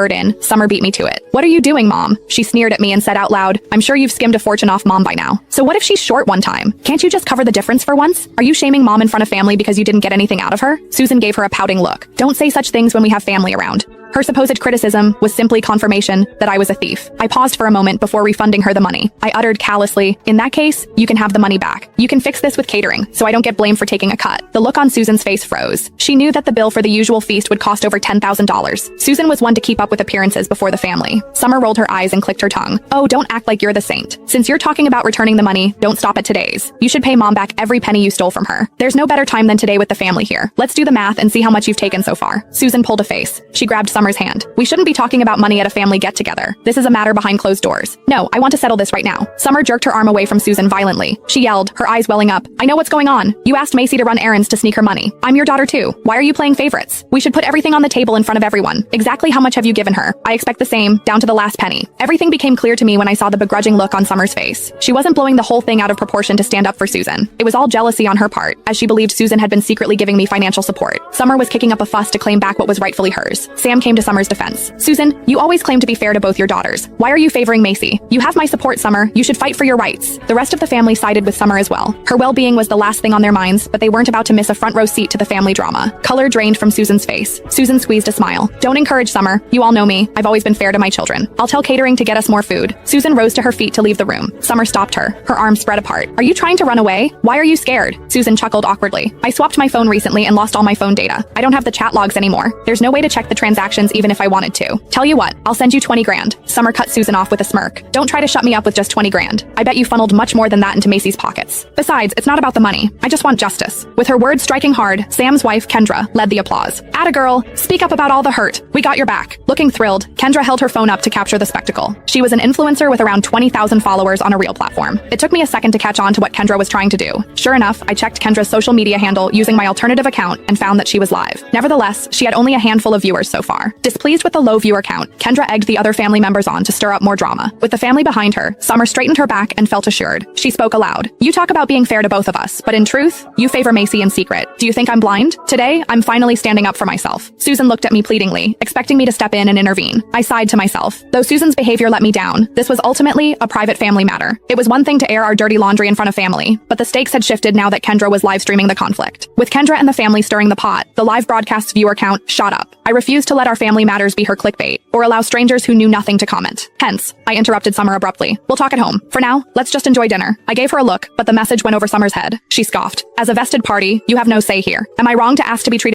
burden, Summer beat me to it. "What are you doing, Mom?" She sneered at me and said out loud, "I'm sure you've skimmed a fortune off Mom by now. So what if she's short one time? Can't you just cover the difference for once? Are you shaming Mom in front of family because you didn't get anything out of her?" Susan gave her a pouting look. "Don't say such things when we have family around." Her supposed criticism was simply confirmation that I was a thief. I paused for a moment before refunding her the money. I uttered callously, "In that case, you can have the money back. You can fix this with catering, so I don't get blamed for taking a cut." The look on Susan's face froze. She knew that the bill for the usual feast would cost over $10,000. Susan was one to keep up with appearances before the family. Summer rolled her eyes and clicked her tongue. "Oh, don't act like you're the saint. Since you're talking about returning the money, don't stop at today's. You should pay Mom back every penny you stole from her. There's no better time than today with the family here. Let's do the math and see how much you've taken so far." Susan pulled a face. She grabbed Summer's hand. "We shouldn't be talking about money at a family get-together. This is a matter behind closed doors. No, I want to settle this right now." Summer jerked her arm away from Susan violently. She yelled, her eyes welling up, "I know what's going on. You asked Macy to run errands to sneak her money. I'm your daughter too. Why are you playing favorites? We should put everything on the table in front of everyone. Exactly how much have you given her? I expect the same, down to the last penny." Everything became clear to me when I saw the begrudging look on Summer's face. She wasn't blowing the whole thing out of proportion to stand up for Susan. It was all jealousy on her part, as she believed Susan had been secretly giving me financial support. Summer was kicking up a fuss to claim back what was rightfully hers. Sam came to Summer's defense. "Susan, you always claim to be fair to both your daughters. Why are you favoring Macy? You have my support, Summer. You should fight for your rights." The rest of the family sided with Summer as well. Her well-being was the last thing on their minds, but they weren't about to miss a front row seat to the family drama. Color drained from Susan's face. Susan squeezed a smile. "Don't encourage Summer. You all know me. I've always been fair to my children. I'll tell catering to get us more food." Susan rose to her feet to leave the room. Summer stopped her, her arms spread apart. "Are you trying to run away? Why are you scared?" Susan chuckled awkwardly. "I swapped my phone recently and lost all my phone data. I don't have the chat logs anymore. There's no way to check the transactions even if I wanted to. Tell you what, I'll send you 20 grand. Summer cut Susan off with a smirk. "Don't try to shut me up with just 20 grand. I bet you funneled much more than that into Macy's pockets. Besides, it's not about the money. I just want justice." With her words striking hard, Sam's wife, Kendra, led the applause. "Atta girl, speak up about all the hurt. We got your back." Looking thrilled, Kendra held her phone up to capture the spectacle. She was an influencer with around 20,000 followers on a real platform. It took me a second to catch on to what Kendra was trying to do. Sure enough, I checked Kendra's social media handle using my alternative account and found that she was live. Nevertheless, she had only a handful of viewers so far. Displeased with the low viewer count, Kendra egged the other family members on to stir up more drama. With the family behind her, Summer straightened her back and felt assured. She spoke aloud. "You talk about being fair to both of us, but in truth, you favor Macy in secret. Do you think I'm blind? Today, I'm finally standing up for myself." Susan looked at me pleadingly, expecting me to step in and intervene. I sighed to myself. Though Susan's behavior let me down, this was ultimately a private family matter. It was one thing to air our dirty laundry in front of family, but the stakes had shifted now that Kendra was live streaming the conflict. With Kendra and the family stirring the pot, the live broadcast's viewer count shot up. I refused to let our family matters be her clickbait, or allow strangers who knew nothing to comment. Hence, I interrupted Summer abruptly. "We'll talk at home. For now, let's just enjoy dinner." I gave her a look, but the message went over Summer's head. She scoffed. "As a vested party, you have no say here. Am I wrong to ask to be treated